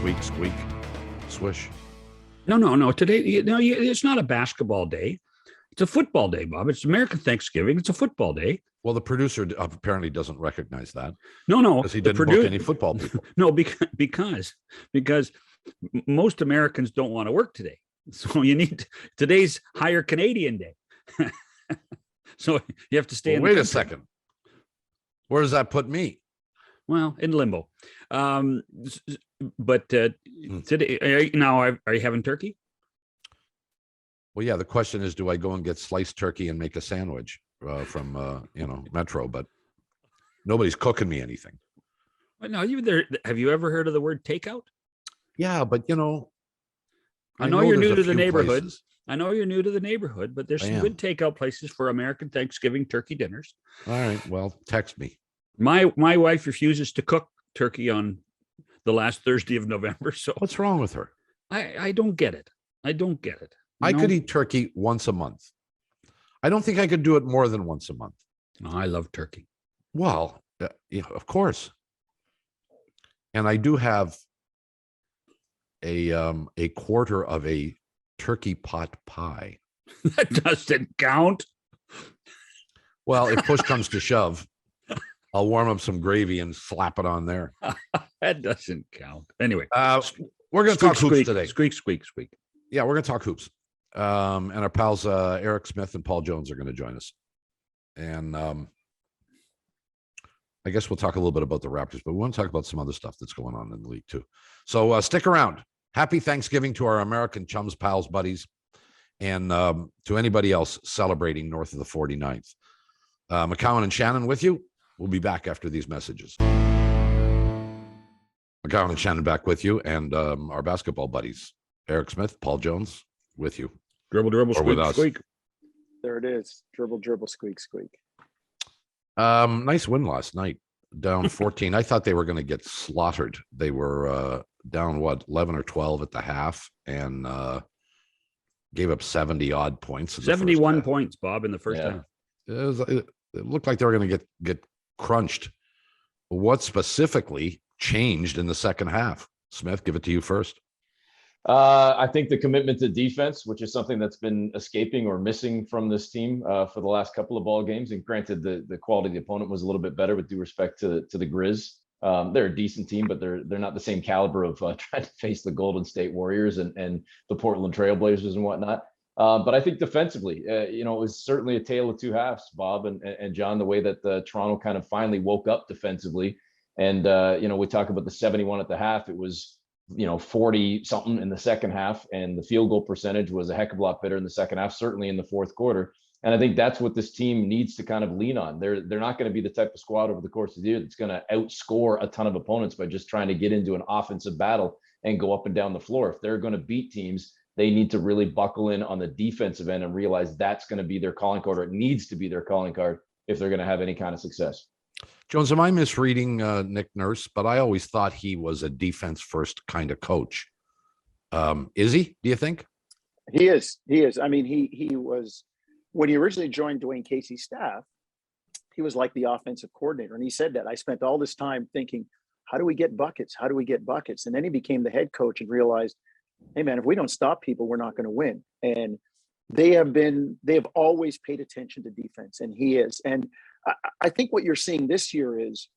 Squeak, squeak, swish. No. Today, it's not a basketball day. It's a football day, Bob. It's American Thanksgiving. It's a football day. Well, the producer apparently doesn't recognize that. No, because he didn't book any football people. No, because most Americans don't want to work today. So today's Higher Canadian Day. So you have to stay. Wait a second. Where does that put me? Well, in limbo. But today, are you having turkey? Well, yeah. The question is, do I go and get sliced turkey and make a sandwich from Metro? But nobody's cooking me anything. Well, no, have you ever heard of the word takeout? Yeah, but I know you're new to the neighborhood. Places. I know you're new to the neighborhood, but there's some good takeout places for American Thanksgiving turkey dinners. All right. Well, text me. My wife refuses to cook turkey on the last Thursday of November. So what's wrong with her? I don't get it. I don't get it. I could eat turkey once a month. I don't think I could do it more than once a month. No, I love turkey. Well, of course. And I do have a quarter of a turkey pot pie. That doesn't count. Well, if push comes to shove, I'll warm up some gravy and slap it on there. That doesn't count. Anyway, we're going to talk hoops today. Squeak, squeak, squeak. Yeah, we're going to talk hoops. And our pals Eric Smith and Paul Jones are going to join us. And I guess we'll talk a little bit about the Raptors, but we want to talk about some other stuff that's going on in the league too. So stick around. Happy Thanksgiving to our American chums, pals, buddies, and to anybody else celebrating north of the 49th. McCowan and Shannon with you. We'll be back after these messages. McCowan and Shannon back with you, and our basketball buddies, Eric Smith, Paul Jones, with you. Dribble, dribble, squeak, squeak. There it is. Dribble, dribble, squeak, squeak. Nice win last night. Down 14. I thought they were going to get slaughtered. They were down 11 or 12 at the half, and gave up 70 odd points. 71 points, Bob, in the first half. It looked like they were going to get crunched. What specifically changed in the second half? Smith, give it to you first. I think the commitment to defense, which is something that's been escaping or missing from this team for the last couple of ball games. And granted, the quality of the opponent was a little bit better with due respect to the Grizz. They're a decent team, but they're not the same caliber of trying to face the Golden State Warriors and the Portland Trailblazers and whatnot. But I think defensively, it was certainly a tale of two halves, Bob and John, the way that Toronto kind of finally woke up defensively. And, we talk about the 71 at the half. It was 40 something in the second half, and the field goal percentage was a heck of a lot better in the second half, certainly in the fourth quarter. And I think that's what this team needs to kind of lean on. They're not going to be the type of squad over the course of the year that's going to outscore a ton of opponents by just trying to get into an offensive battle and go up and down the floor. If they're going to beat teams, they need to really buckle in on the defensive end and realize that's going to be their calling card, or it needs to be their calling card if they're going to have any kind of success. Jones, am I misreading Nick Nurse? But I always thought he was a defense first kind of coach. Is he, do you think? He is. I mean, he was, when he originally joined Dwayne Casey's staff, he was like the offensive coordinator. And he said that I spent all this time thinking, how do we get buckets? How do we get buckets? And then he became the head coach and realized, hey man, if we don't stop people, we're not going to win. And they have always paid attention to defense, and he is. And I think what you're seeing this year is,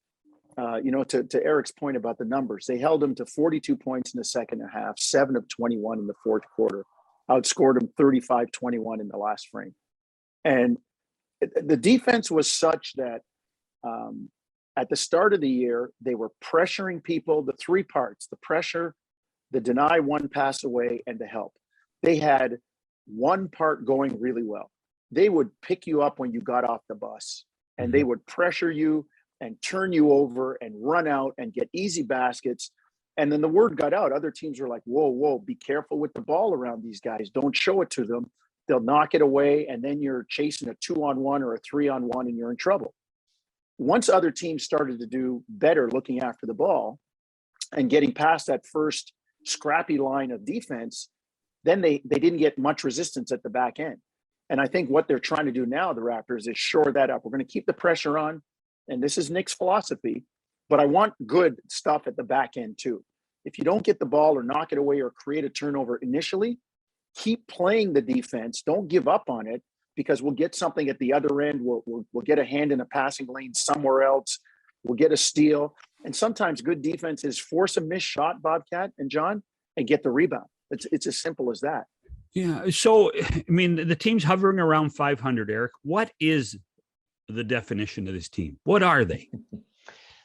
to Eric's point about the numbers, they held him to 42 points in the second half, 7 of 21 in the fourth quarter, outscored him 35-21 in the last frame. And the defense was such that at the start of the year, they were pressuring people, the three parts, the pressure, the deny one pass away, and the help. They had one part going really well. They would pick you up when you got off the bus, and they would pressure you and turn you over and run out and get easy baskets. And then the word got out. Other teams were like, whoa, be careful with the ball around these guys. Don't show it to them. They'll knock it away, and then you're chasing a 2-on-1 or a 3-on-1, and you're in trouble. Once other teams started to do better looking after the ball and getting past that first scrappy line of defense, then they didn't get much resistance at the back end. And I think what they're trying to do now, the Raptors, is shore that up. We're going to keep the pressure on, and this is Nick's philosophy, but I want good stuff at the back end too. if you don't get the ball or knock it away or create a turnover initially, keep playing the defense. Don't give up on it, because we'll get something at the other end. We'll get a hand in a passing lane somewhere else. We'll get a steal. And sometimes good defense is force a missed shot, Bobcat and John, and get the rebound. It's as simple as that. Yeah. So, I mean, the team's hovering around 500, Eric. What is the definition of this team? What are they?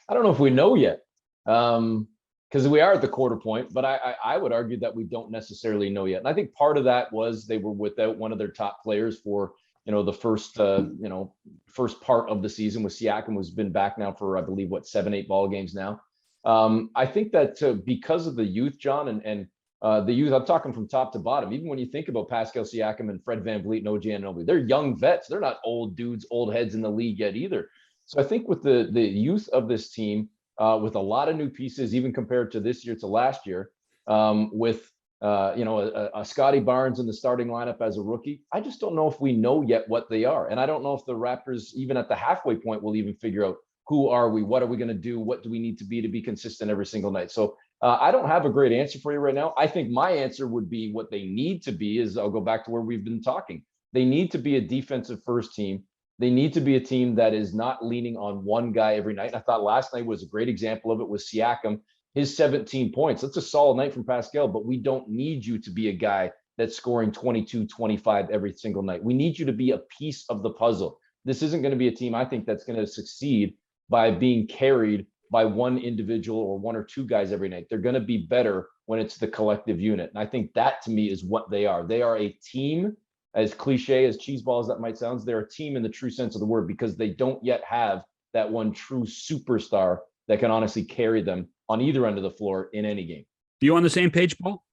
I don't know if we know yet, because we are at the quarter point, but I would argue that we don't necessarily know yet. And I think part of that was they were without one of their top players for, the first part of the season, with Siakam, who's been back now for, I believe, 7-8 ball games now. I think that because of the youth, John, and the youth, I'm talking from top to bottom. Even when you think about Pascal Siakam and Fred VanVleet and OG Anunoby, they're young vets. They're not old dudes, old heads in the league yet either. So I think with the youth of this team, with a lot of new pieces, even compared to this year to last year, with a Scottie Barnes in the starting lineup as a rookie, I just don't know if we know yet what they are. And I don't know if the Raptors, even at the halfway point, will even figure out who are we, what are we going to do, what do we need to be consistent every single night. So I don't have a great answer for you right now. I think my answer would be what they need to be is, I'll go back to where we've been talking. They need to be a defensive first team. They need to be a team that is not leaning on one guy every night. And I thought last night was a great example of it with Siakam. His 17 points. That's a solid night from Pascal, but we don't need you to be a guy that's scoring 22, 25 every single night. We need you to be a piece of the puzzle. This isn't going to be a team, I think, that's going to succeed by being carried by one individual or one or two guys every night. They're going to be better when it's the collective unit. And I think that, to me, is what they are. They are a team, as cliche, as cheeseball as that might sound. They're a team in the true sense of the word, because they don't yet have that one true superstar that can honestly carry them on either end of the floor in any game. You on the same page, Paul?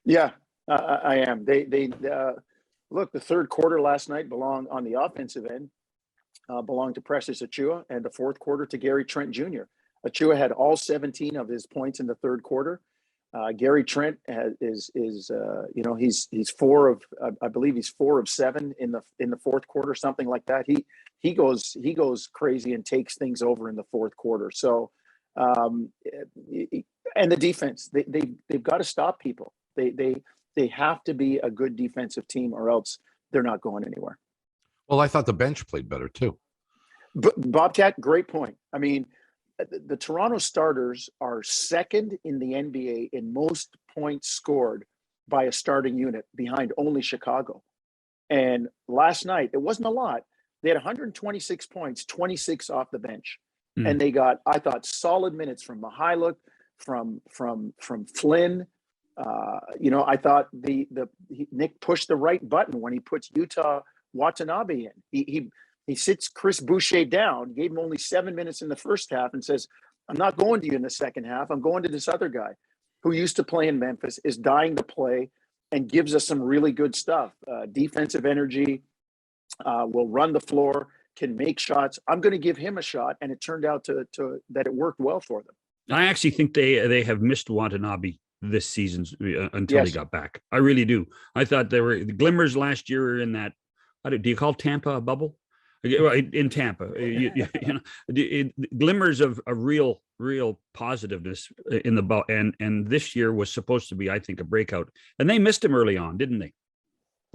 Yeah, I am. They look, the third quarter last night belonged on the offensive end, belonged to Precious Achiuwa, and the fourth quarter to Gary Trent Jr. Achiuwa had all 17 of his points in the third quarter. Gary Trent is he's 4 of, I believe he's 4 of 7 in the fourth quarter, something like that. He goes crazy and takes things over in the fourth quarter. So, and the defense, they've got to stop people. They have to be a good defensive team, or else they're not going anywhere. Well, I thought the bench played better too. But Bobcat, great point. I mean, the Toronto starters are second in the NBA in most points scored by a starting unit, behind only Chicago. And last night, it wasn't a lot. They had 126 points, 26 off the bench. And they got, I thought, solid minutes from Mihailuk, from Flynn. I thought Nick pushed the right button when he puts Utah Watanabe in. He sits Chris Boucher down, gave him only 7 minutes in the first half, and says, I'm not going to you in the second half. I'm going to this other guy who used to play in Memphis, is dying to play, and gives us some really good stuff. Defensive energy, will run the floor, can make shots. I'm going to give him a shot. And it turned out to that it worked well for them. I actually think they have missed Watanabe this season until he got back. I really do. I thought there were glimmers last year in that. Do you call Tampa a bubble? In Tampa, glimmers of a real positiveness in the ball, and this year was supposed to be, I think, a breakout, and they missed him early on, didn't they?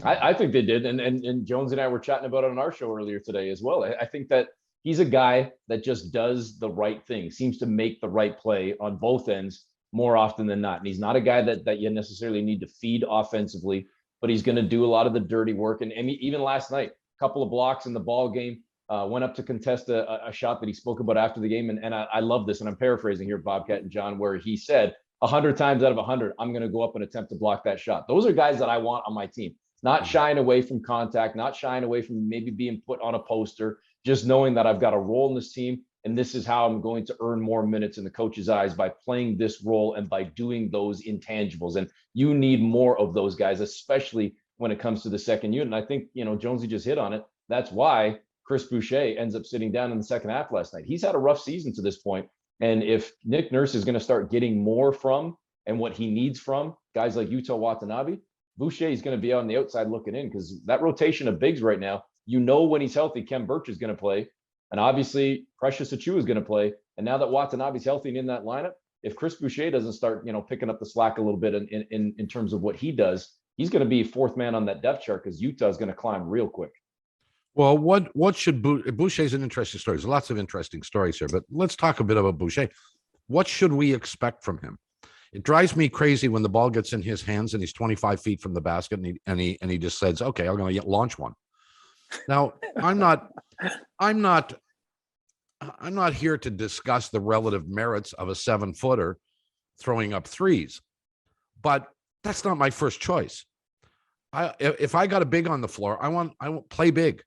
I think they did, and Jones and I were chatting about it on our show earlier today as well. I think that he's a guy that just does the right thing, seems to make the right play on both ends more often than not, and he's not a guy that you necessarily need to feed offensively, but he's going to do a lot of the dirty work, and even last night, couple of blocks in the ball game, went up to contest a shot that he spoke about after the game. And I love this. And I'm paraphrasing here, Bobcat and John, where he said 100 times out of 100, I'm going to go up and attempt to block that shot. Those are guys that I want on my team, not shying away from contact, not shying away from maybe being put on a poster, just knowing that I've got a role in this team. And this is how I'm going to earn more minutes in the coach's eyes, by playing this role and by doing those intangibles. And you need more of those guys, especially when it comes to the second unit. And I think, Jonesy just hit on it. That's why Chris Boucher ends up sitting down in the second half last night. He's had a rough season to this point. And if Nick Nurse is going to start getting more from and what he needs from guys like Utah Watanabe, Boucher is going to be on the outside looking in, because that rotation of bigs right now, when he's healthy, Khem Birch is going to play. And obviously Precious Achiuwa is going to play. And now that Watanabe's healthy and in that lineup, if Chris Boucher doesn't start, picking up the slack a little bit in terms of what he does, he's going to be fourth man on that depth chart because Utah is going to climb real quick. Well, what should Boucher's an interesting story. There's lots of interesting stories here, but let's talk a bit about Boucher. What should we expect from him? It drives me crazy when the ball gets in his hands and he's 25 feet from the basket and he just says, "Okay, I'm going to launch one." Now, I'm not here to discuss the relative merits of a 7-footer throwing up threes, but that's not my first choice. If I got a big on the floor, I want play big,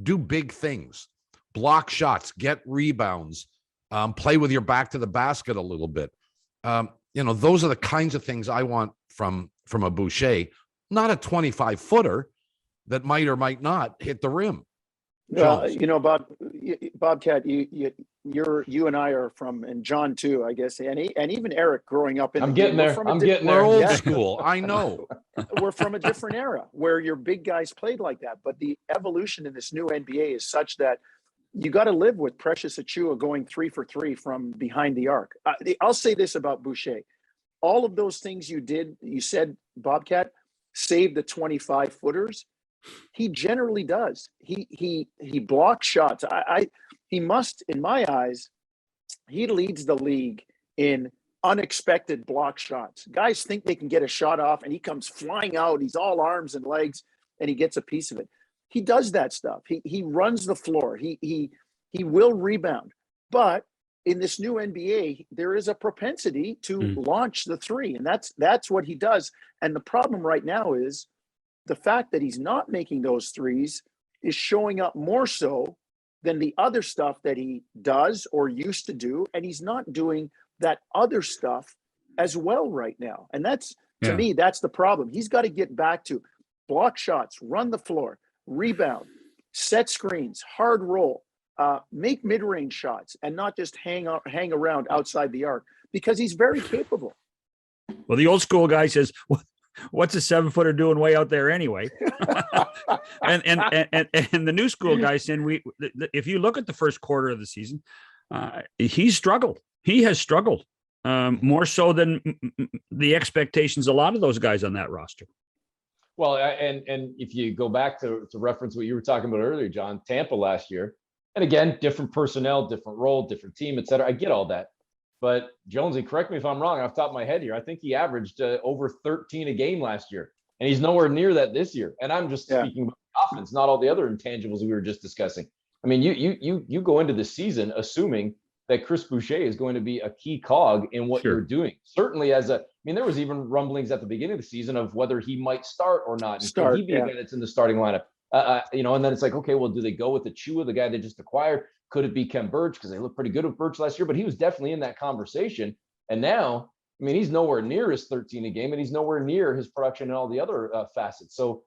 do big things, block shots, get rebounds, play with your back to the basket a little bit. Those are the kinds of things I want from a Boucher, not a 25-footer that might or might not hit the rim. Bobcat, you and I are from, and John too, I guess, and even Eric growing up in. I'm getting there. We're old school. I know. We're from a different era where your big guys played like that, but the evolution in this new NBA is such that you got to live with Precious Achiuwa going 3 for 3 from behind the arc. I'll say this about Boucher: all of those things you said, Bobcat, save the 25-footers. He generally does. He blocks shots. He must, in my eyes, he leads the league in unexpected block shots. Guys think they can get a shot off, and he comes flying out. He's all arms and legs, and he gets a piece of it. He does that stuff. He runs the floor. He will rebound. But in this new NBA, there is a propensity to launch the three, and that's what he does. And the problem right now is the fact that he's not making those threes is showing up more so than the other stuff that he does or used to do. And he's not doing that other stuff as well right now. And to me, that's the problem. He's got to get back to block shots, run the floor, rebound, set screens, hard roll, make mid-range shots, and not just hang around outside the arc, because he's very capable. Well, the old school guy says, what's a 7-footer doing way out there anyway? and the new school guy saying, if you look at the first quarter of the season, he's struggled. He has struggled more so than the expectations. A lot of those guys on that roster. Well, and if you go back to reference what you were talking about earlier, John, Tampa last year, and again, different personnel, different role, different team, et cetera. I get all that. But Jonesy, correct me if I'm wrong off the top of my head here. I think he averaged over 13 a game last year, and he's nowhere near that this year. And I'm just speaking about the offense, not all the other intangibles we were just discussing. I mean, you go into the season assuming that Chris Boucher is going to be a key cog in what you're doing. Certainly there was even rumblings at the beginning of the season of whether he might start or not. Could he be a guy that's in the starting lineup? And then it's like, okay, well, do they go with Achiuwa, the guy they just acquired? Could it be Khem Birch? Because they looked pretty good with Birch last year, but he was definitely in that conversation. And now, he's nowhere near his 13 a game, and he's nowhere near his production and all the other facets. So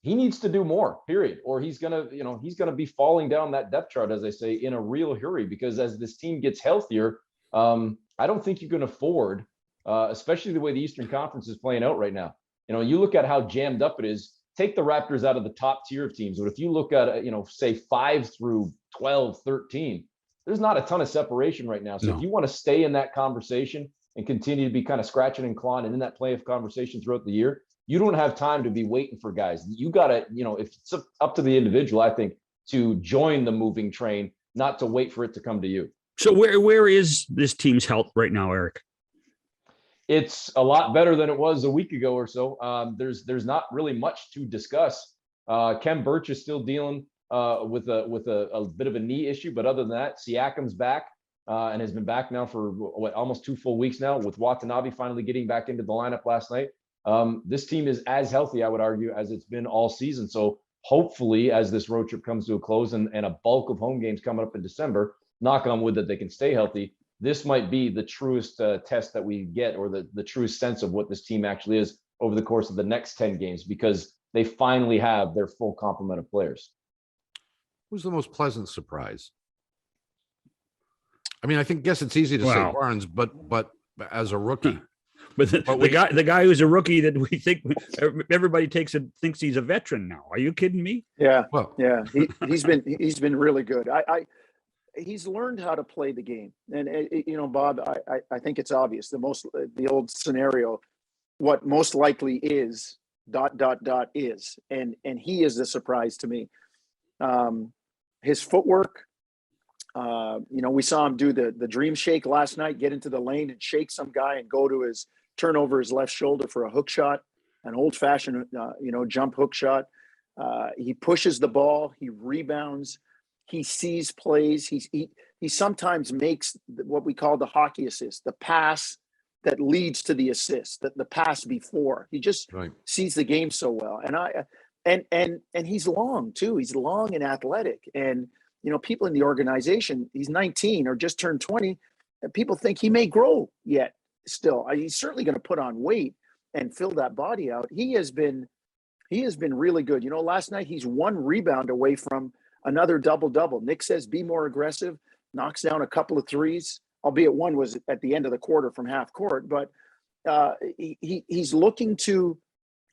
he needs to do more, period. Or he's gonna be falling down that depth chart, as I say, in a real hurry. Because as this team gets healthier, I don't think you can afford, especially the way the Eastern Conference is playing out right now. You look at how jammed up it is. Take the Raptors out of the top tier of teams. But if you look at, say 5 through 12, 13, there's not a ton of separation right now. So if you want to stay in that conversation and continue to be kind of scratching and clawing and in that play of conversation throughout the year, you don't have time to be waiting for guys. You got to, if it's up to the individual, I think, to join the moving train, not to wait for it to come to you. So where is this team's health right now, Eric? It's a lot better than it was a week ago or so. There's not really much to discuss. Khem Birch is still dealing with a bit of a knee issue, but other than that, Siakam's back and has been back now for almost 2 full weeks now, with Watanabe finally getting back into the lineup last night. This team is as healthy, I would argue, as it's been all season. So hopefully, as this road trip comes to a close and a bulk of home games coming up in December, knock on wood that they can stay healthy. This might be the truest test that we get, or the truest sense of what this team actually is over the course of the next 10 games, because they finally have their full complement of players. Who's the most pleasant surprise? I guess it's easy to say Barnes, but as a rookie. But the guy who's a rookie that we think everybody thinks he's a veteran now. Are you kidding me? Yeah. Well, yeah. He's been really good. he's learned how to play the game. And Bob, I think it's obvious. The old scenario, what most likely is ... is, and he is the surprise to me. His footwork, we saw him do the dream shake last night, get into the lane and shake some guy and go to turn over his left shoulder for a hook shot, an old fashioned, jump hook shot. He pushes the ball, he rebounds, he sees plays. He sometimes makes what we call the hockey assist, the pass that leads to the assist, the pass before. He just sees the game so well. And he's long too. He's long and athletic. And, people in the organization, he's 19 or just turned 20, and people think he may grow yet still. He's certainly going to put on weight and fill that body out. He has been really good. Last night he's one rebound away from another double-double. Nick says, be more aggressive, knocks down a couple of threes, albeit one was at the end of the quarter from half court, but he's looking to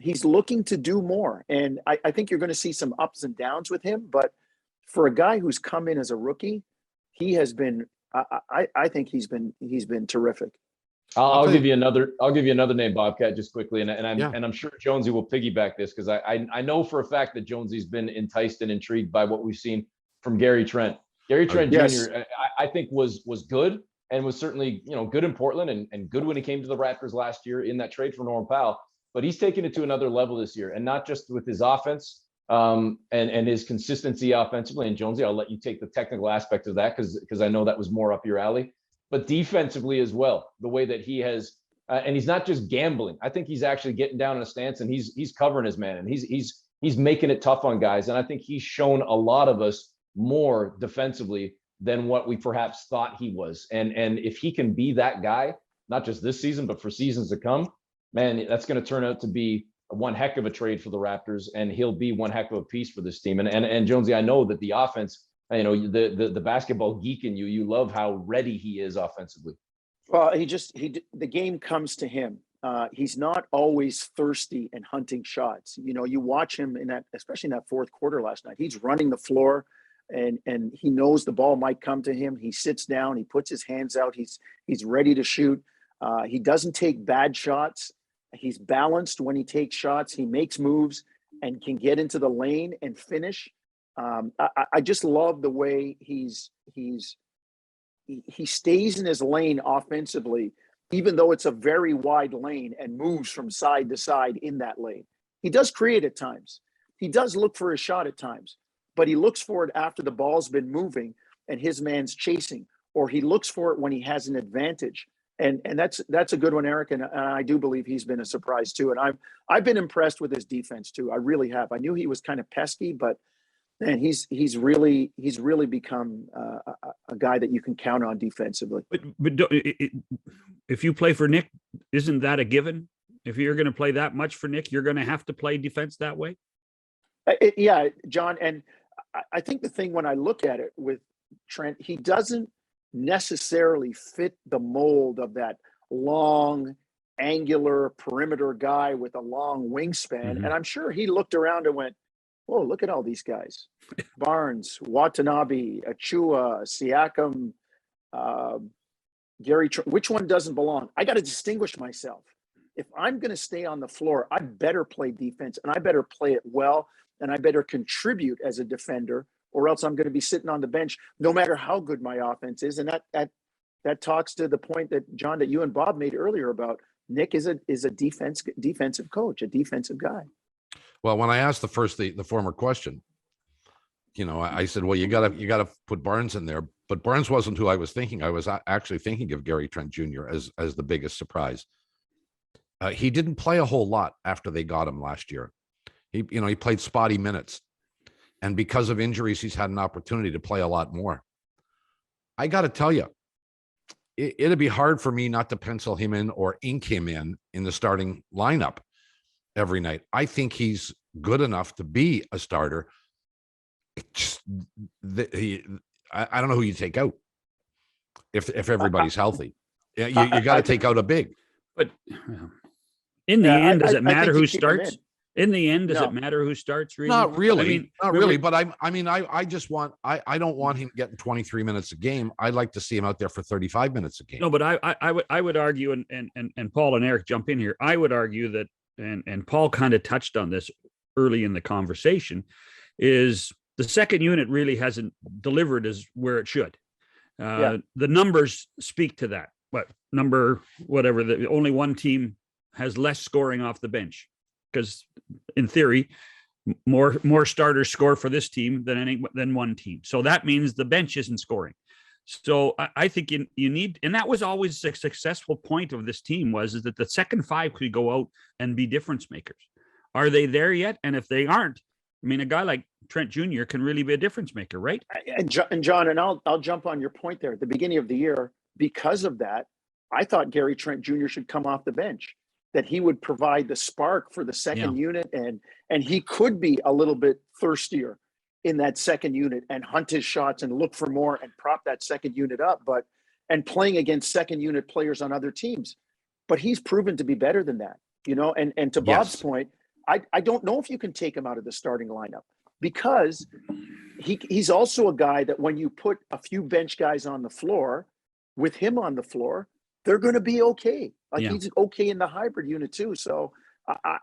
do more. And I think you're going to see some ups and downs with him, but for a guy who's come in as a rookie, he has been, I think he's been terrific. I'll give you another name, Bobcat, just quickly. And I'm sure Jonesy will piggyback this, because I know for a fact that Jonesy's been enticed and intrigued by what we've seen from Gary Trent. Gary Trent Jr., I think was good, and was certainly, good in Portland and good when he came to the Raptors last year in that trade for Norm Powell. But he's taken it to another level this year, and not just with his offense and his consistency offensively. And Jonesy, I'll let you take the technical aspect of that, because I know that was more up your alley. But defensively as well, the way that he has, and he's not just gambling. I think he's actually getting down in a stance, and he's covering his man, and he's making it tough on guys. And I think he's shown a lot of us more defensively than what we perhaps thought he was. And if he can be that guy, not just this season, but for seasons to come, man, that's going to turn out to be one heck of a trade for the Raptors, and he'll be one heck of a piece for this team. And Jonesy, I know that the offense, the basketball geek in you love how ready he is offensively. Well, the game comes to him. He's not always thirsty and hunting shots. You watch him especially in that fourth quarter last night. He's running the floor, and he knows the ball might come to him. He sits down, he puts his hands out. He's ready to shoot. He doesn't take bad shots. He's balanced when he takes shots. He makes moves and can get into the lane and finish. I just love the way he stays in his lane offensively, even though it's a very wide lane, and moves from side to side in that lane. He does create at times. He does look for a shot at times, but he looks for it after the ball's been moving and his man's chasing, or he looks for it when he has an advantage. And that's a good one, Eric. And I do believe he's been a surprise too. And I've been impressed with his defense too. I really have. I knew he was kind of pesky, but man, he's really become a guy that you can count on defensively. But if you play for Nick, isn't that a given? If you're going to play that much for Nick, you're going to have to play defense that way. Yeah, John. And I think the thing when I look at it with Trent, he doesn't necessarily fit the mold of that long, angular perimeter guy with a long wingspan. Mm-hmm. And I'm sure he looked around and went, whoa, look at all these guys. Barnes, Watanabe, Achua, Siakam, Gary Trent. Which one doesn't belong? I got to distinguish myself. If I'm going to stay on the floor, I better play defense, and I better play it well, and I better contribute as a defender, or else I'm going to be sitting on the bench no matter how good my offense is. And that talks to the point that, John, that you and Bob made earlier about Nick is a defensive coach, a defensive guy. Well, when I asked the former question, I said, well, you gotta put Barnes in there, but Barnes wasn't who I was thinking. I was actually thinking of Gary Trent Jr. as the biggest surprise. He didn't play a whole lot after they got him last year. He played spotty minutes, and because of injuries, he's had an opportunity to play a lot more. I got to tell you, it'd be hard for me not to pencil him in or ink him in the starting lineup every night. I think he's good enough to be a starter. I don't know who you take out if everybody's healthy. You got to take out a big. But in the end, does it matter who starts? In the end, does No. it matter who starts? Really? Not really. I mean, not really. But I just want, I don't want him getting 23 minutes a game. I'd like to see him out there for 35 minutes a game. No, but I would argue, and Paul and Eric jump in here. I would argue that, and Paul kind of touched on this early in the conversation, is the second unit really hasn't delivered as where it should. The numbers speak to that. But the only one team has less scoring off the bench, because in theory, more starters score for this team than one team. So that means the bench isn't scoring. So I think you need, and that was always a successful point of this team is that the second five could go out and be difference makers. Are they there yet? And if they aren't, I mean, a guy like Trent Jr. can really be a difference maker, right? And John, and I'll jump on your point there. At the beginning of the year, because of that, I thought Gary Trent Jr. should come off the bench, that he would provide the spark for the second unit, and he could be a little bit thirstier in that second unit and hunt his shots and look for more and prop that second unit up, and playing against second unit players on other teams. But he's proven to be better than that, and to Bob's point, I don't know if you can take him out of the starting lineup, because he's also a guy that when you put a few bench guys on the floor with him on the floor, they're going to be okay. He's okay in the hybrid unit too. So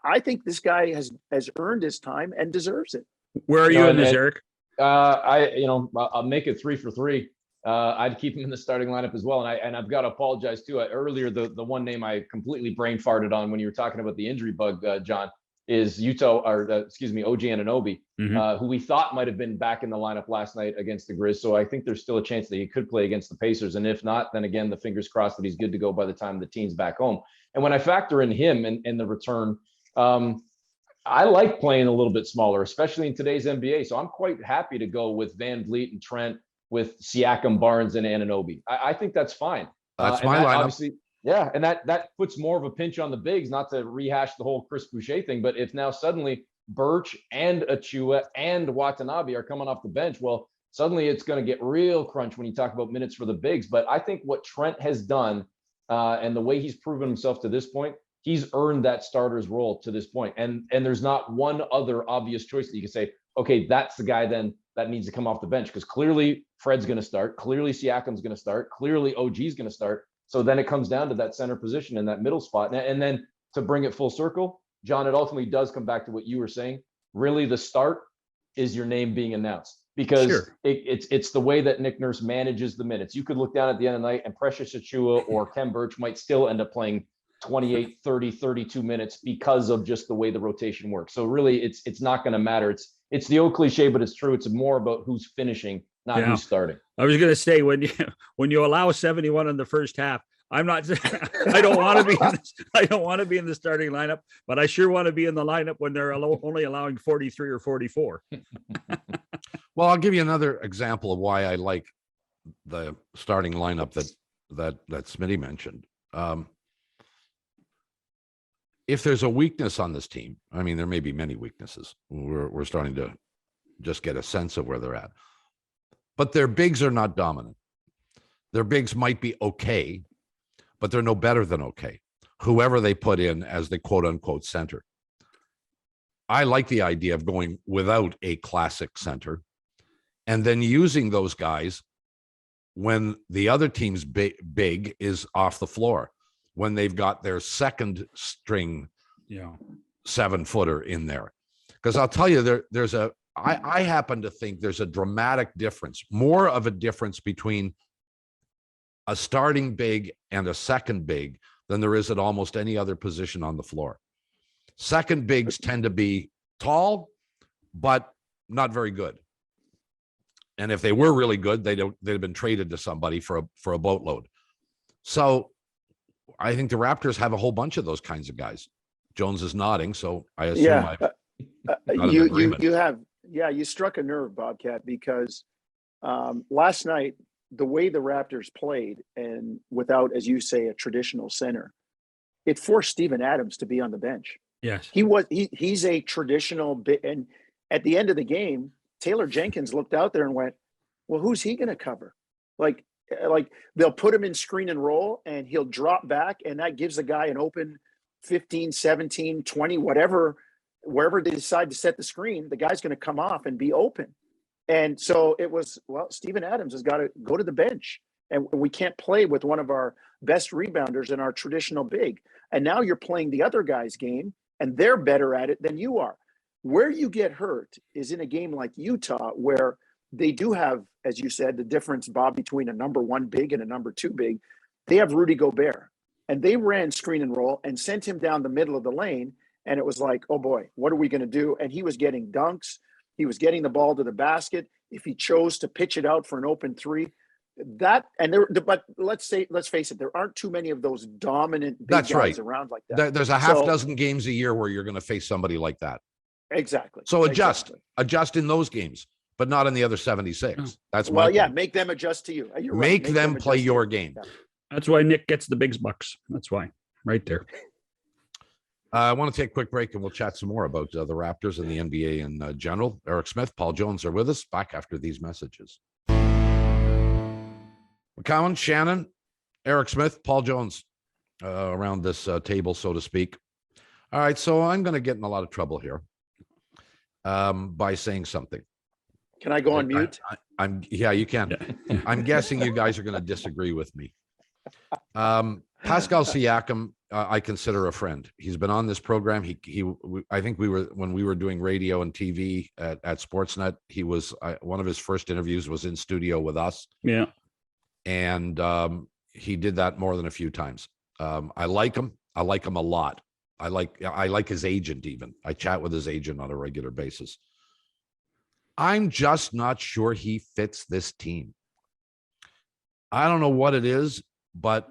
I think this guy has earned his time and deserves it. Where are you in this, Eric? I'll make it 3 for 3. I'd keep him in the starting lineup as well. And I've got to apologize too. Earlier, the one name I completely brain farted on when you were talking about the injury bug, John, is OG Anunoby, who we thought might have been back in the lineup last night against the Grizz. So I think there's still a chance that he could play against the Pacers. And if not, then again, the fingers crossed that he's good to go by the time the team's back home. And when I factor in him and the return, I like playing a little bit smaller, especially in today's NBA. So I'm quite happy to go with Van Vliet and Trent, with Siakam, Barnes, and Anunoby. I think that's fine. That's my lineup. Obviously, yeah, and that puts more of a pinch on the bigs, not to rehash the whole Chris Boucher thing, but if now suddenly Birch and Achua and Watanabe are coming off the bench, well, suddenly it's going to get real crunch when you talk about minutes for the bigs. But I think what Trent has done and the way he's proven himself to this point, he's earned that starter's role to this point. And there's not one other obvious choice that you can say, okay, that's the guy then that needs to come off the bench, because clearly Fred's going to start. Clearly Siakam's going to start. Clearly OG's going to start. So then it comes down to that center position in that middle spot. And then to bring it full circle, John, it ultimately does come back to what you were saying. Really, the start is your name being announced, because it's the way that Nick Nurse manages the minutes. You could look down at the end of the night and Precious Achua or Kem Birch might still end up playing 28, 30, 32 minutes because of just the way the rotation works. So really, it's not going to matter. It's the old cliche, but it's true. It's more about who's finishing, not who's starting. I was going to say, when you allow 71 in the first half, I'm not. I don't want to be. I don't want to be in the starting lineup, but I sure want to be in the lineup when they're only allowing 43 or 44. Well, I'll give you another example of why I like the starting lineup that Smitty mentioned. If there's a weakness on this team, I mean, there may be many weaknesses. We're starting to just get a sense of where they're at. But their bigs are not dominant. Their bigs might be okay, but they're no better than okay, whoever they put in as the quote unquote center. I like the idea of going without a classic center and then using those guys when the other team's big is off the floor, when they've got their second string 7-footer in there. Because I'll tell you, I happen to think there's a dramatic difference, more of a difference between a starting big and a second big than there is at almost any other position on the floor. Second bigs tend to be tall, but not very good. And if they were really good, they'd have been traded to somebody for a boatload. So I think the Raptors have a whole bunch of those kinds of guys. Jones is nodding, so I assume you struck a nerve, Bobcat, because last night, the way the Raptors played, and without, as you say, a traditional center, it forced Steven Adams to be on the bench. Yes, he's a traditional bit, and at the end of the game, Taylor Jenkins looked out there and went, "Well, who's he going to cover?" Like they'll put him in screen and roll, and he'll drop back, and that gives the guy an open 15, 17, 20, whatever wherever they decide to set the screen, the guy's going to come off and be open. And so it was, well, Steven Adams has got to go to the bench, and we can't play with one of our best rebounders in our traditional big. And now you're playing the other guy's game, and they're better at it than you are. Where you get hurt is in a game like Utah, where they do have, as you said, the difference, Bob, between a number one big and a number two big. They have Rudy Gobert, and they ran screen and roll and sent him down the middle of the lane. And it was like, oh boy, what are we going to do? And he was getting dunks. He was getting the ball to the basket. If he chose to pitch it out for an open three, but let's face it, there aren't too many of those dominant big That's guys right. around like that. There's a half dozen games a year where you're going to face somebody like that. Exactly. So adjust in those games, but not in the other 76. That's my point. Make them adjust to you. You're make right. them play your game. Yeah. That's why Nick gets the big bucks. That's why, right there. I want to take a quick break, and we'll chat some more about the Raptors and the NBA in general. Eric Smith, Paul Jones are with us. Back after these messages. McCowan, Shannon, Eric Smith, Paul Jones around this table, so to speak. All right, so I'm going to get in a lot of trouble here by saying something. Can I go on mute? Yeah, you can. I'm guessing you guys are going to disagree with me. Pascal Siakam, I consider a friend. He's been on this program. I think when we were doing radio and TV at Sportsnet, he was one of his first interviews was in studio with us. Yeah. And he did that more than a few times. I like him. I like him a lot. I like his agent even. I chat with his agent on a regular basis. I'm just not sure he fits this team. I don't know what it is, but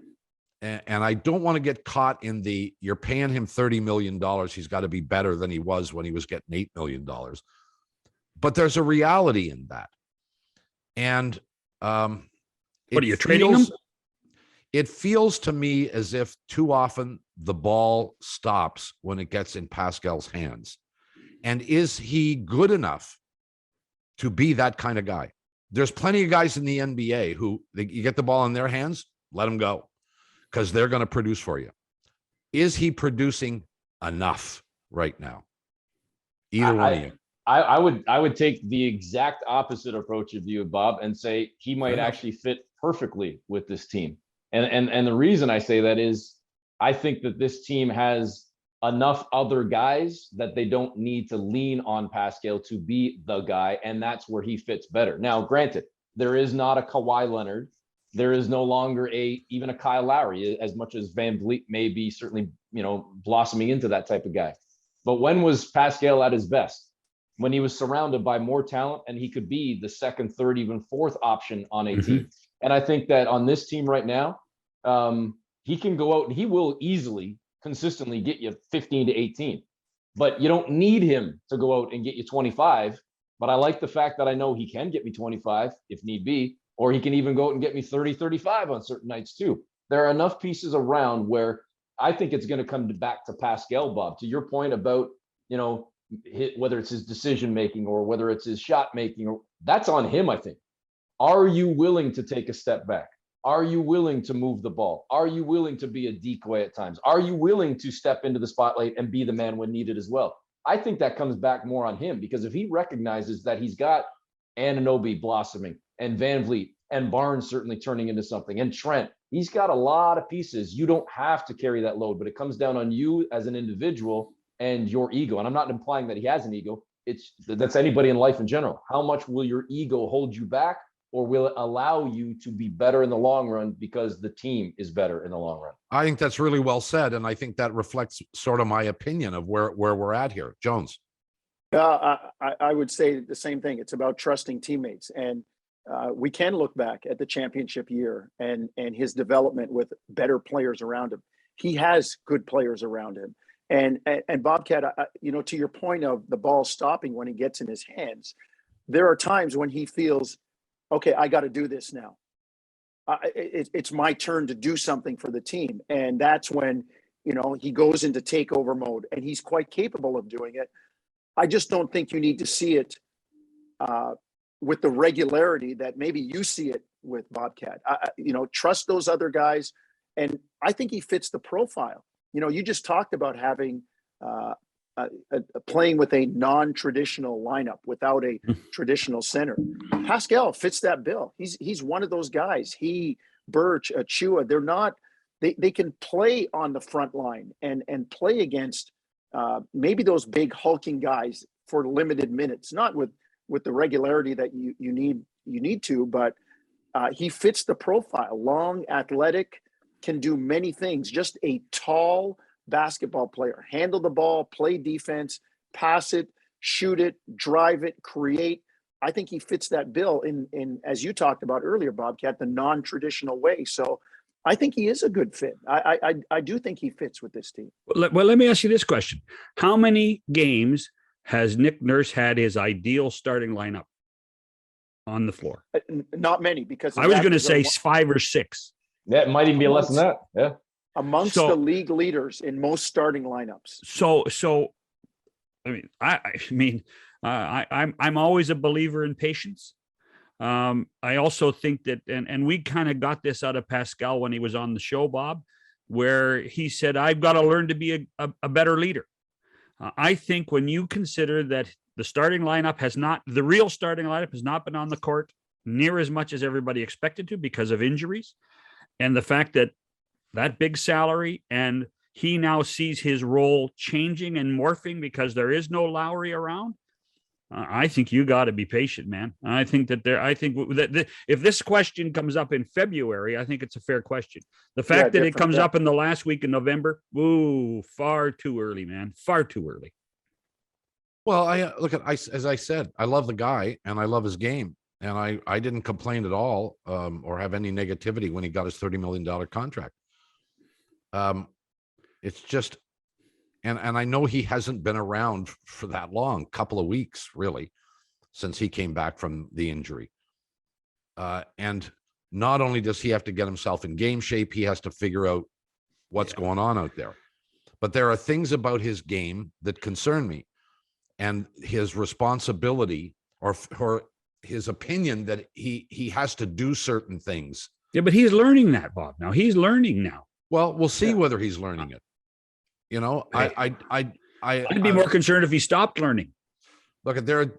and I don't want to get caught in you're paying him $30 million. He's got to be better than he was when he was getting $8 million. But there's a reality in that. And what are you trading him? It feels to me as if too often the ball stops when it gets in Pascal's hands. And is he good enough to be that kind of guy? There's plenty of guys in the NBA who you get the ball in their hands, let them go, because they're going to produce for you. Is he producing enough right now? Either one of you. I would take the exact opposite approach of you, Bob, and say he might actually fit perfectly with this team. And the reason I say that is I think that this team has enough other guys that they don't need to lean on Pascal to be the guy, and that's where he fits better. Now, granted, there is not a Kawhi Leonard. There is no longer even a Kyle Lowry, as much as Van Vliet may be certainly, blossoming into that type of guy. But when was Pascal at his best? When he was surrounded by more talent and he could be the second, third, even fourth option on a team. And I think that on this team right now, he can go out and he will easily, consistently get you 15 to 18. But you don't need him to go out and get you 25. But I like the fact that I know he can get me 25 if need be, or he can even go out and get me 30, 35 on certain nights too. There are enough pieces around where I think it's going to come back to Pascal, Bob, to your point about, whether it's his decision making or whether it's his shot making, or that's on him, I think. Are you willing to take a step back? Are you willing to move the ball? Are you willing to be a decoy at times? Are you willing to step into the spotlight and be the man when needed as well? I think that comes back more on him, because if he recognizes that he's got Anunoby blossoming and Van Vliet and Barnes certainly turning into something and Trent, he's got a lot of pieces. You don't have to carry that load, but it comes down on you as an individual and your ego. And I'm not implying that he has an ego. That's anybody in life in general. How much will your ego hold you back, or will it allow you to be better in the long run because the team is better in the long run? I think that's really well said. And I think that reflects sort of my opinion of where we're at here. Jones. I would say the same thing. It's about trusting teammates. And we can look back at the championship year and his development with better players around him. He has good players around him. And Bobcat, to your point of the ball stopping when he gets in his hands, there are times when he feels, okay, I got to do this now. It's my turn to do something for the team. And that's when, he goes into takeover mode, and he's quite capable of doing it. I just don't think you need to see it with the regularity that maybe you see it with Bobcat. Trust those other guys. And I think he fits the profile. You just talked about having playing with a non-traditional lineup without a traditional center. Pascal fits that bill. He's one of those guys. He, Birch, Achua, they're not. They can play on the front line and play against maybe those big hulking guys for limited minutes, not with the regularity that you need to, but he fits the profile. Long, athletic, can do many things. Just a tall basketball player. Handle the ball, play defense, pass it, shoot it, drive it, create. I think he fits that bill in as you talked about earlier, Bobcat, the non-traditional way. So I think he is a good fit. I do think he fits with this team. Well, let me ask you this question. How many games has Nick Nurse had his ideal starting lineup on the floor? Not many, because I was going to say 5 or 6. Yeah, it might even be less than that. Yeah. Amongst the league leaders in most starting lineups. So, I'm always a believer in patience. I also think that, and we kind of got this out of Pascal when he was on the show, Bob, where he said, I've got to learn to be a better leader. I think when you consider that the real starting lineup has not been on the court near as much as everybody expected to because of injuries, and the fact that big salary, and he now sees his role changing and morphing because there is no Lowry around. I think you got to be patient, man. I think that if this question comes up in February, I think it's a fair question. The fact that it comes up in the last week in November, far too early, man. Far too early. Well, as I said, I love the guy and I love his game. And I didn't complain at all or have any negativity when he got his $30 million contract. It's just, and I know he hasn't been around for that long, couple of weeks, really, since he came back from the injury. And not only does he have to get himself in game shape, he has to figure out what's going on out there. But there are things about his game that concern me, and his responsibility or his opinion that he has to do certain things. Yeah, but he's learning that, Bob. Now he's learning now. Well, we'll see whether he's learning it. You know, I'd be more concerned if he stopped learning. Look, there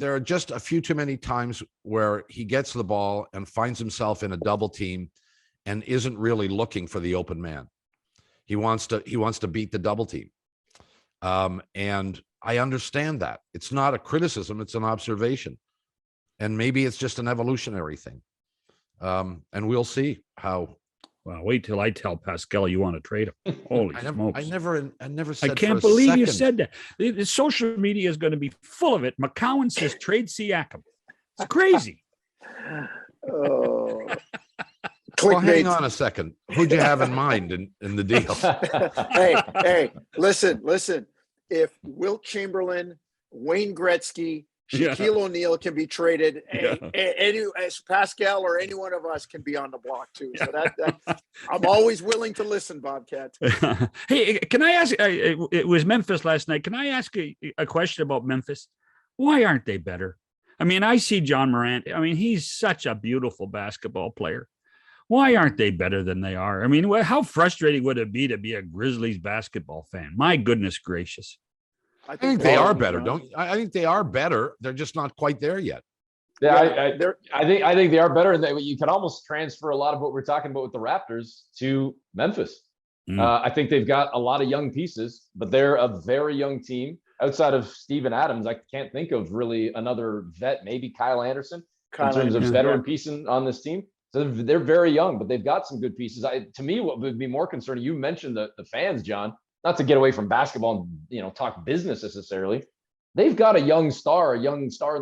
are just a few too many times where he gets the ball and finds himself in a double team and isn't really looking for the open man. He wants to beat the double team. And I understand that. It's not a criticism, it's an observation. And maybe it's just an evolutionary thing. And we'll see how. Well, wait till I tell Pascal you want to trade him. Holy smokes. I never said. I can't believe you said that. The social media is going to be full of it. McCowan says trade Siakam. It's crazy. Oh. Well, hang on a second. Who'd you have in mind in the deal? Hey, listen. If Wilt Chamberlain, Wayne Gretzky, Shaquille O'Neal can be traded, as Pascal or any one of us can be on the block too. So that I'm always willing to listen, Bobcat. Hey, can I ask? It was Memphis last night. Can I ask a question about Memphis? Why aren't they better? I mean, I see John Morant. I mean, he's such a beautiful basketball player. Why aren't they better than they are? I mean, how frustrating would it be to be a Grizzlies basketball fan? My goodness gracious. I think they are better. I think they are better. They're just not quite there yet. Yeah, I think they are better. And you can almost transfer a lot of what we're talking about with the Raptors to Memphis. I think they've got a lot of young pieces, but they're a very young team. Outside of Steven Adams, I can't think of really another vet, maybe Kyle Anderson, in terms of veteran piece on this team. So they're very young, but they've got some good pieces. To me, what would be more concerning, you mentioned the fans, John, not to get away from basketball and talk business necessarily. They've got a young star in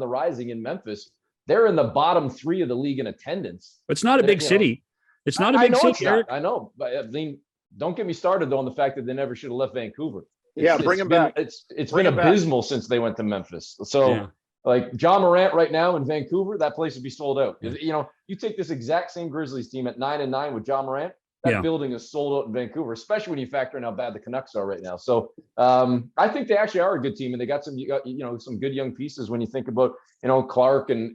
the rising in Memphis. They're in the bottom 3 of the league in attendance. It's not a big city. It's not a big city. I know, but I mean, don't get me started though on the fact that they never should have left Vancouver. Bring them back. It's been abysmal since they went to Memphis. So like John Morant right now in Vancouver, that place would be sold out. You take this exact same Grizzlies team at 9-9 with John Morant. That building is sold out in Vancouver, especially when you factor in how bad the Canucks are right now. So I think they actually are a good team, and they got some good young pieces when you think about Clark and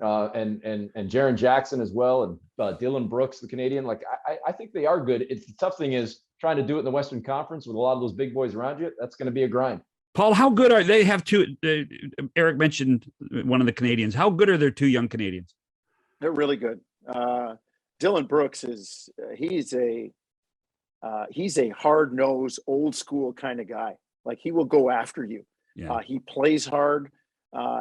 Jaren Jackson as well, and Dylan Brooks, the Canadian. Like I think they are good. It's the tough thing is trying to do it in the Western Conference with a lot of those big boys around you, that's going to be a grind. Paul, how good are they? Have two. Eric mentioned one of the Canadians. How good are their two young Canadians? They're really good. Dylan Brooks is he's a hard-nosed, old-school kind of guy. Like, he will go after you. Yeah. He plays hard.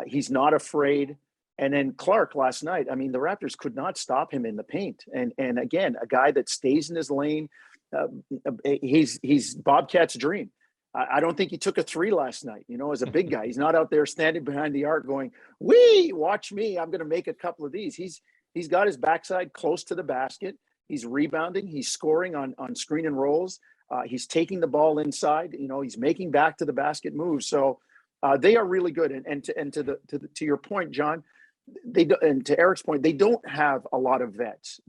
He's not afraid. And then Clark last night, I mean, the Raptors could not stop him in the paint. And again, a guy that stays in his lane. He's Bobcat's dream. I don't think he took a three last night, as a big guy. He's not out there standing behind the arc going, "Wee, watch me. I'm going to make a couple of these." He's got his backside close to the basket. He's rebounding. He's scoring on screen and rolls. He's taking the ball inside. He's making back to the basket moves. So they are really good. And to your point, John, and to Eric's point, they don't have a lot of vets.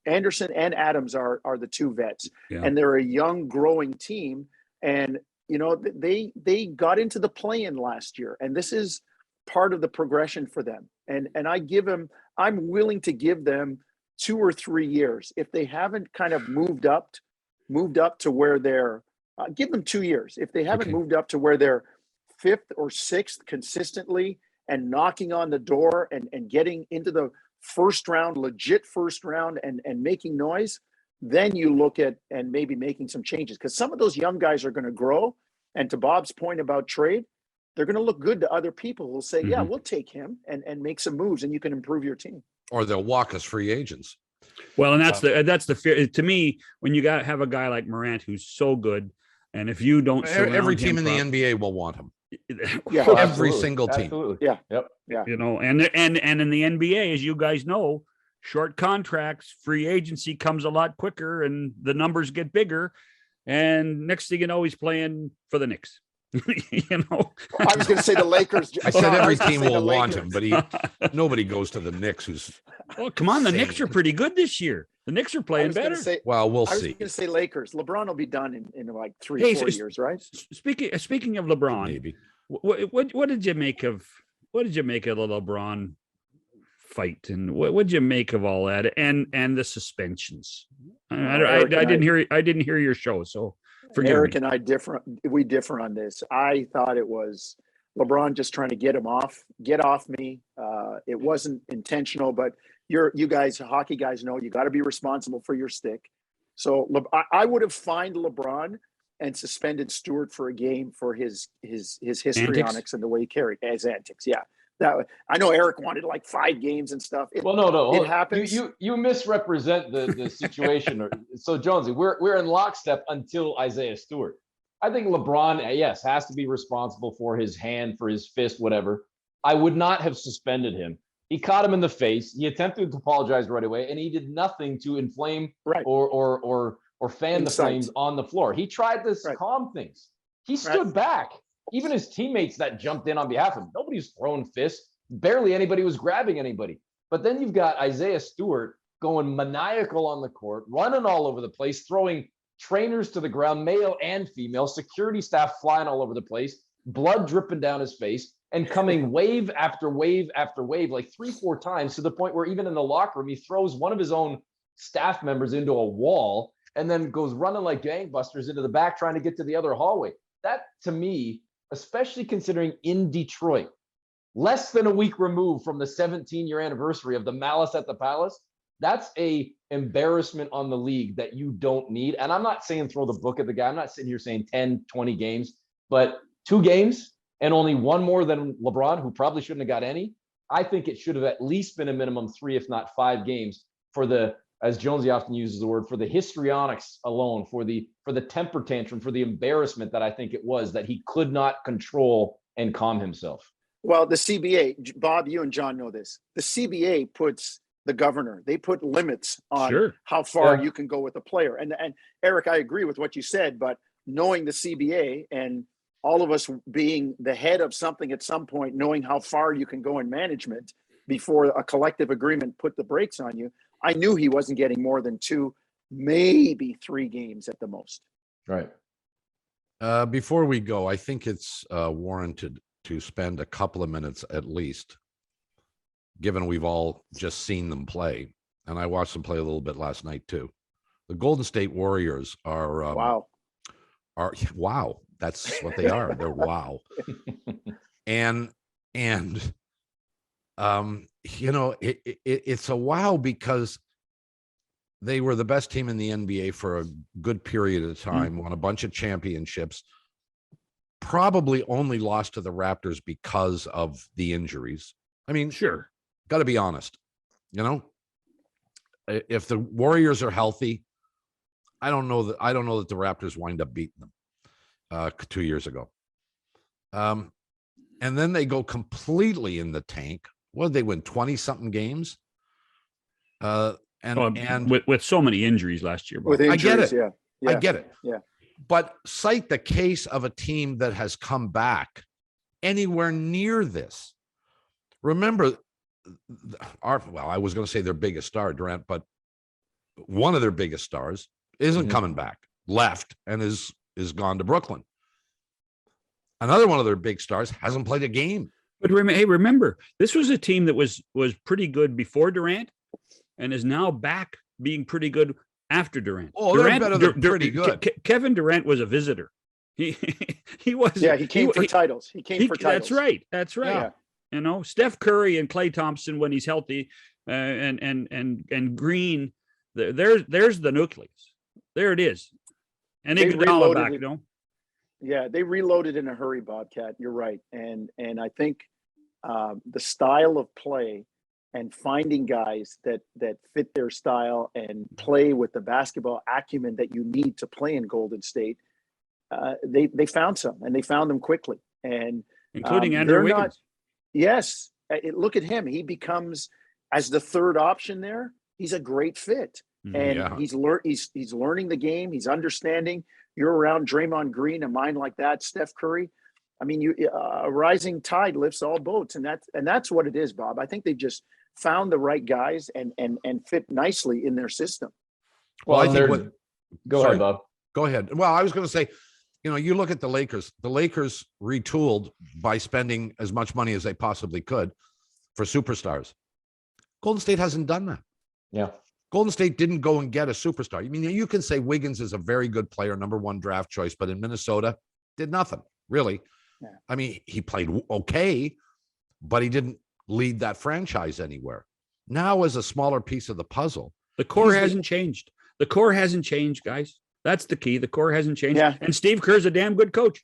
Anderson and Adams are the two vets, and they're a young, growing team. And they got into the play-in last year, and this is part of the progression for them. And I'm willing to give them 2 or 3 years. If they haven't kind of moved up to where they're, give them 2 years. If they haven't moved up to where they're 5th or 6th consistently and knocking on the door and getting into the legit first round and making noise, then you look at and maybe making some changes, because some of those young guys are going to grow. And to Bob's point about trade, they're going to look good to other people who will say, yeah, we'll take him and make some moves, and you can improve your team. Or they'll walk as free agents. Well, and that's the fear to me when you have a guy like Morant who's so good, and if you don't, every team in the NBA will want him. Yeah, every single team. Absolutely. Yeah. Yep. Yeah. And in the NBA, as you guys know, short contracts, free agency comes a lot quicker, and the numbers get bigger. And next thing you know, he's playing for the Knicks. I was going to say the Lakers. I said every team will want him, but nobody goes to the Knicks. Who's come on, the Knicks are pretty good this year. The Knicks are playing better. Well, we'll see. I was going to say Lakers. LeBron will be done in like 3-4 years, right? Speaking of LeBron, maybe. What did you make of the LeBron fight, and what did you make of all that and the suspensions? I didn't hear your show, so forgive Eric me. and I differ on this. I thought it was LeBron just trying to get off me. It wasn't intentional, but you guys, hockey guys, know you got to be responsible for your stick. So I would have fined LeBron and suspended Stewart for a game for his histrionics and the way he carried his antics. Yeah. I know Eric wanted like 5 games and stuff. No. It happens. You misrepresent the situation. So Jonesy, we're in lockstep until Isaiah Stewart. I think LeBron, yes, has to be responsible for his hand, for his fist, whatever. I would not have suspended him. He caught him in the face. He attempted to apologize right away, and he did nothing to inflame or fan the flames on the floor. He tried to calm things. He stood back. Even his teammates that jumped in on behalf of him, nobody's throwing fists. Barely anybody was grabbing anybody. But then you've got Isaiah Stewart going maniacal on the court, running all over the place, throwing trainers to the ground, male and female, security staff flying all over the place, blood dripping down his face, and coming wave after wave after wave, like 3-4 times, to the point where even in the locker room, he throws one of his own staff members into a wall and then goes running like gangbusters into the back trying to get to the other hallway. That, to me, especially considering in Detroit, less than a week removed from the 17-year anniversary of the Malice at the Palace, that's a embarrassment on the league that you don't need. And I'm not saying throw the book at the guy. I'm not sitting here saying 10, 20 games, but 2 games and only 1 more than LeBron, who probably shouldn't have got any. I think it should have at least been a minimum 3, if not 5 games for the, as Jonesy often uses the word, for the histrionics alone, for the temper tantrum, for the embarrassment that I think it was, that he could not control and calm himself. Well, the CBA, Bob, you and John know this. The CBA puts the governor, they put limits on how far you can go with a player. And Eric, I agree with what you said, but knowing the CBA and all of us being the head of something at some point, knowing how far you can go in management before a collective agreement put the brakes on you, I knew he wasn't getting more than 2, maybe 3 games at the most. Right. Before we go, I think it's warranted to spend a couple of minutes at least, given we've all just seen them play. And I watched them play a little bit last night too. The Golden State Warriors are wow. That's what they are. They're wow. And it's a wow because they were the best team in the NBA for a good period of time, won a bunch of championships, probably only lost to the Raptors because of the injuries. I mean, Sure. got to be honest, if the Warriors are healthy, I don't know that the Raptors wind up beating them 2 years ago. And then they go completely in the tank. What did they win? 20-something games? And with so many injuries last year. With injuries, I get it. Yeah. I get it. Yeah. But cite the case of a team that has come back anywhere near this. Remember, I was going to say their biggest star, Durant, but one of their biggest stars isn't coming back, left, and is gone to Brooklyn. Another one of their big stars hasn't played a game. But remember, this was a team that was pretty good before Durant and is now back being pretty good after Durant. Oh, Durant, they're better than pretty good. Kevin Durant was a visitor. He was. Yeah, he came for titles. He came for titles. That's right. Yeah. Steph Curry and Klay Thompson when he's healthy, and Green. There's the nucleus. There it is. And Iguodala back, Yeah, they reloaded in a hurry, Bobcat. You're right, and I think the style of play and finding guys that fit their style and play with the basketball acumen that you need to play in Golden State, they found some, and they found them quickly, and including Andrew Wiggins. Yes, look at him. He becomes, as the third option there, he's a great fit, and he's learning the game. He's understanding. You're around Draymond Green, a mind like that, Steph Curry. I mean, a rising tide lifts all boats, and that's what it is, Bob. I think they just found the right guys and fit nicely in their system. Well, I think go ahead, Bob. Go ahead. Well, I was going to say, you look at the Lakers. The Lakers retooled by spending as much money as they possibly could for superstars. Golden State hasn't done that. Yeah. Golden State didn't go and get a superstar. I mean, you can say Wiggins is a very good player, number one draft choice, but in Minnesota, did nothing, really. Yeah. I mean, he played okay, but he didn't lead that franchise anywhere. Now, as a smaller piece of the puzzle, the core hasn't changed. The core hasn't changed, guys. That's the key. The core hasn't changed. Yeah. And Steve Kerr's a damn good coach.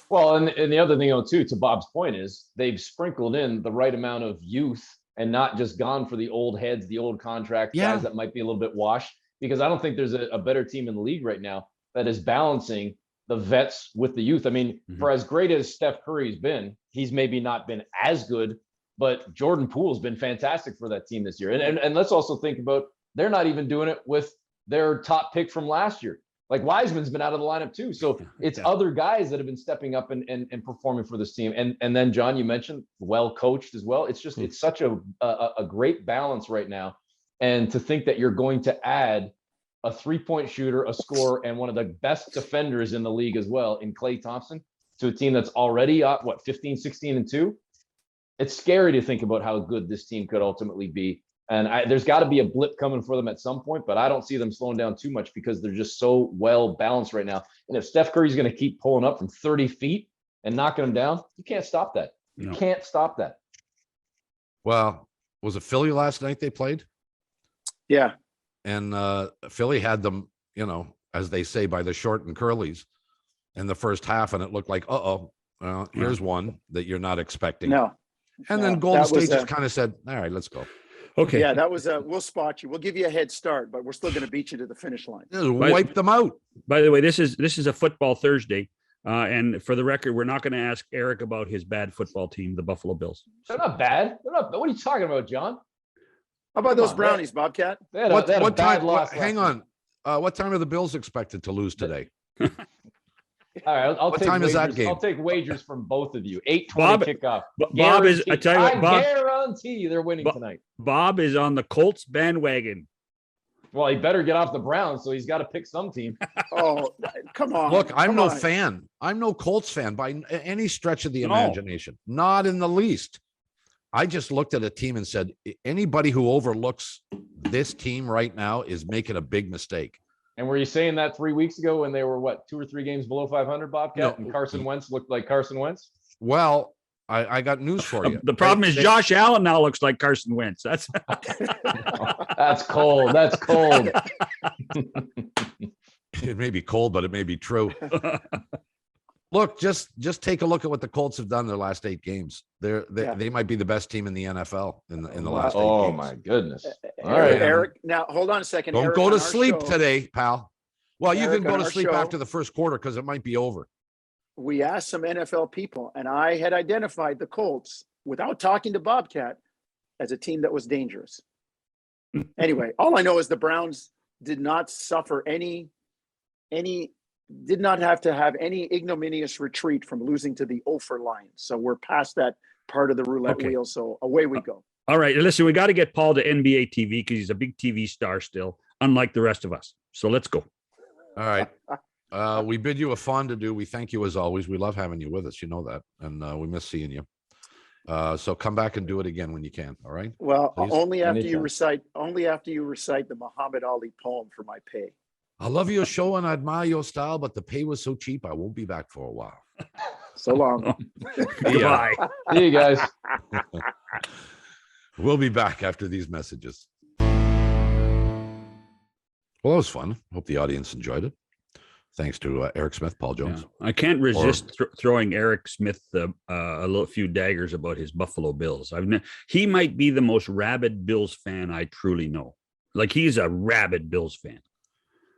Well, and the other thing, too, to Bob's point is they've sprinkled in the right amount of youth and not just gone for the old heads, the old contract guys that might be a little bit washed, because I don't think there's a better team in the league right now that is balancing the vets with the youth. I mean, for as great as Steph Curry's been, he's maybe not been as good, but Jordan Poole's been fantastic for that team this year. And let's also think about, they're not even doing it with their top pick from last year. Like Wiseman's been out of the lineup too. So it's other guys that have been stepping up and performing for this team. And then John, you mentioned well coached as well. It's just, it's such a great balance right now. And to think that you're going to add a 3-point shooter, a scorer, and one of the best defenders in the league as well in Klay Thompson to a team that's already 15, 16-2. It's scary to think about how good this team could ultimately be. And there's got to be a blip coming for them at some point, but I don't see them slowing down too much because they're just so well balanced right now. And if Steph Curry's going to keep pulling up from 30 feet and knocking them down, you can't stop that. You can't stop that. Well, was it Philly last night they played? Yeah. And Philly had them, as they say, by the short and curlies in the first half. And it looked like, here's one that you're not expecting. No. And then Golden State just kind of said, all right, let's go. Okay. Yeah, that was we'll spot you. We'll give you a head start, but we're still going to beat you to the finish line. Just wipe them out. By the way, this is a football Thursday. And for the record, we're not going to ask Eric about his bad football team, the Buffalo Bills. They're not bad. What are you talking about, John? How about those brownies, Bobcat? What time? Hang on. What time are the Bills expected to lose today? All right, I'll what take time wagers. is that game? I'll take wagers from both of you. 8:20 kickoff. Bob is. I tell you what, Bob. Guarantee they're winning tonight. Bob is on the Colts bandwagon. Well, he better get off the Browns, so he's got to pick some team. Oh, come on! Look, I'm no fan. I'm no Colts fan by any stretch of the imagination. Not in the least. I just looked at a team and said, anybody who overlooks this team right now is making a big mistake. And were you saying that 3 weeks ago when they were, what, 2 or 3 games below 500, Bobcat, and Carson Wentz looked like Carson Wentz? Well, I got news for you. The problem is Josh Allen now looks like Carson Wentz. That's That's cold. That's cold. It may be cold, but it may be true. Look, just take a look at what the Colts have done their last 8 games. They might be the best team in the NFL in the last 8 games. Oh my goodness! All right, Eric. Now hold on a second. Don't Eric, go to sleep today, pal. Well, you Eric, can go on to our sleep show, after the first quarter because it might be over. We asked some NFL people, and I had identified the Colts without talking to Bobcat as a team that was dangerous. Anyway, all I know is the Browns did not suffer did not have to have any ignominious retreat from losing to the Ophir Lions. So we're past that part of the roulette wheel. So away we go. all right. Listen, we got to get Paul to NBA TV because he's a big TV star still, unlike the rest of us. So let's go. All right. We bid you a fond adieu. We thank you as always. We love having you with us. You know that. And we miss seeing you. So come back and do it again when you can. All right. Well, Please? only after you recite the Muhammad Ali poem for my pay. I love your show and I admire your style, but the pay was so cheap. I won't be back for a while. So long. Goodbye. See you guys. We'll be back after these messages. Well, that was fun. Hope the audience enjoyed it. Thanks to Eric Smith, Paul Jones. Yeah. I can't resist throwing Eric Smith a few daggers about his Buffalo Bills. He might be the most rabid Bills fan I truly know. Like, he's a rabid Bills fan.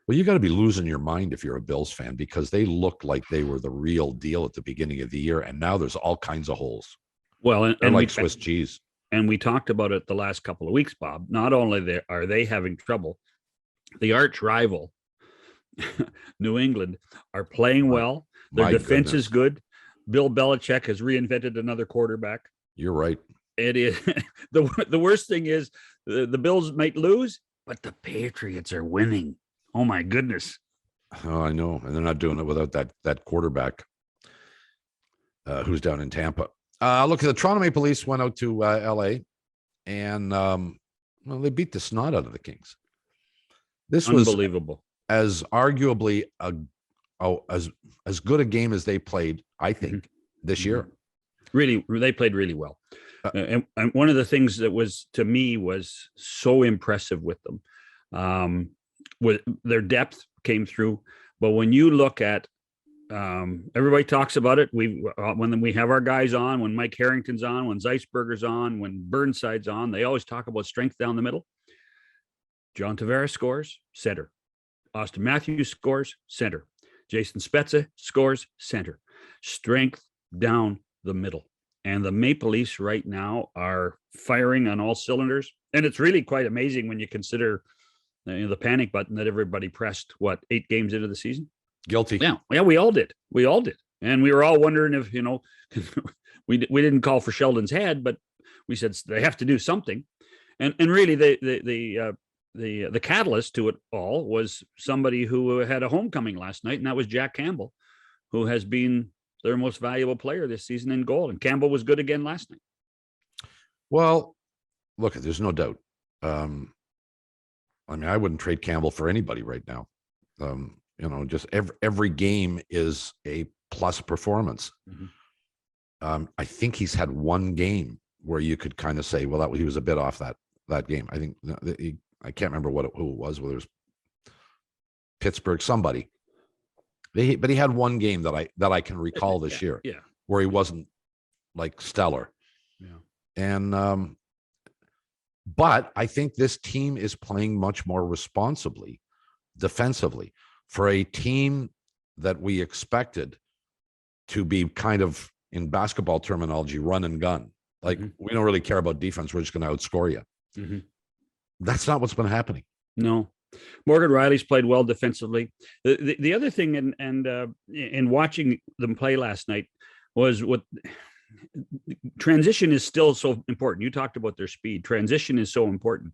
Well, you got to be losing your mind if you're a Bills fan because they looked like they were the real deal at the beginning of the year, and now there's all kinds of holes. Well, and like Swiss cheese. And we talked about it the last couple of weeks, Bob. Not only are they having trouble, the arch rival, New England, are playing well. Their defense is good. Bill Belichick has reinvented another quarterback. You're right. It is the worst thing is the Bills might lose, but the Patriots are winning. Oh my goodness! Oh, I know, and they're not doing it without that quarterback who's down in Tampa. Look, the Toronto Maple Leafs went out to L.A. and they beat the snot out of the Kings. This was unbelievable. As arguably as good a game as they played, I think, this year. Really, they played really well. And one of the things that was, to me, was so impressive with them, with their depth came through. But when you look at, everybody talks about it. When we have our guys on, when Mike Harrington's on, when Zeisberger's on, when Burnside's on, they always talk about strength down the middle. John Tavares scores, center. Austin Matthews scores, center. Jason Spezza scores, center. Strength down the middle. And the Maple Leafs right now are firing on all cylinders. And it's really quite amazing when you consider the panic button that everybody pressed, 8 games into the season? Guilty. Yeah, we all did. And we were all wondering if, we didn't call for Sheldon's head, but we said they have to do something. And really the catalyst to it all was somebody who had a homecoming last night, and that was Jack Campbell, who has been their most valuable player this season in goal. And Campbell was good again last night. Well, look, there's no doubt. I wouldn't trade Campbell for anybody right now. Just every game is a plus performance. Mm-hmm. I think he's had one game where you could kind of say, well, he was a bit off that game. I think I can't remember who it was, whether it was Pittsburgh, somebody. But he had one game that I can recall this year, where he wasn't like stellar. Yeah. And but I think this team is playing much more responsibly defensively for a team that we expected to be kind of, in basketball terminology, run and gun. Like, we don't really care about defense. We're just going to outscore you. Mm-hmm. That's not what's been happening. No. Morgan Riley's played well defensively. The other thing, in watching them play last night, was what transition is still so important. You talked about their speed. Transition is so important.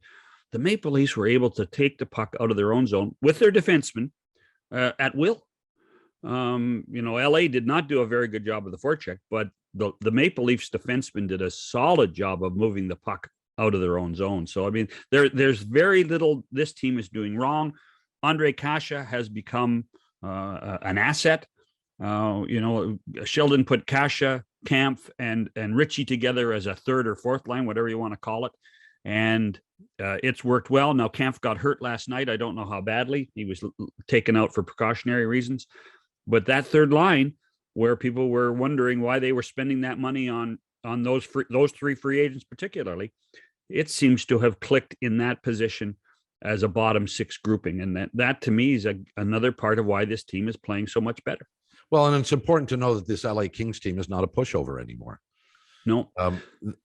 The Maple Leafs were able to take the puck out of their own zone with their defensemen at will. LA did not do a very good job of the forecheck, but the Maple Leafs defensemen did a solid job of moving the puck out of their own zone. So, there's very little this team is doing wrong. Andre Kasha has become an asset. Sheldon put Kasha, Kampf, and Richie together as a third or fourth line, whatever you want to call it. And it's worked well. Now, Kampf got hurt last night. I don't know how badly. He was taken out for precautionary reasons. But that third line, where people were wondering why they were spending that money on those three free agents particularly, it seems to have clicked in that position as a bottom six grouping. And that to me is another part of why this team is playing so much better. Well, and it's important to know that this LA Kings team is not a pushover anymore. No,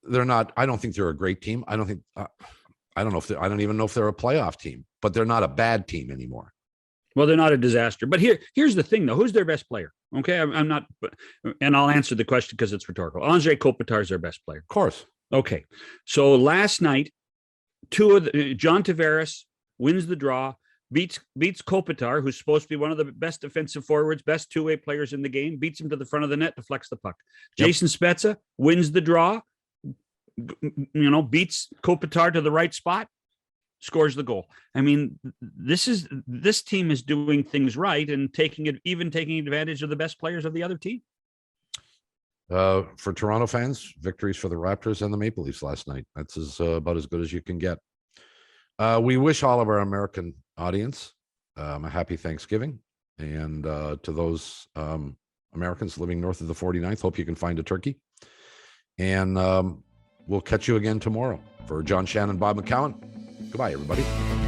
they're not. I don't think they're a great team. I don't even know if they're a playoff team, but they're not a bad team anymore. Well, they're not a disaster. But here's the thing, though. Who's their best player? Okay, I'm not, and I'll answer the question because it's rhetorical. Andre Kopitar is their best player. Of course. Okay, so last night, John Tavares wins the draw, beats Kopitar, who's supposed to be one of the best defensive forwards, best two-way players in the game, beats him to the front of the net to flex the puck. Yep. Jason Spezza wins the draw, beats Kopitar to the right spot, scores the goal. I mean, this team is doing things right and taking advantage of the best players of the other team. For Toronto fans, victories for the Raptors and the Maple Leafs last night. That's about as good as you can get. We wish all of our American audience a happy Thanksgiving, and to those Americans living north of the 49th, hope you can find a turkey. And we'll catch you again tomorrow. For John Shannon, Bob McCown, goodbye, everybody.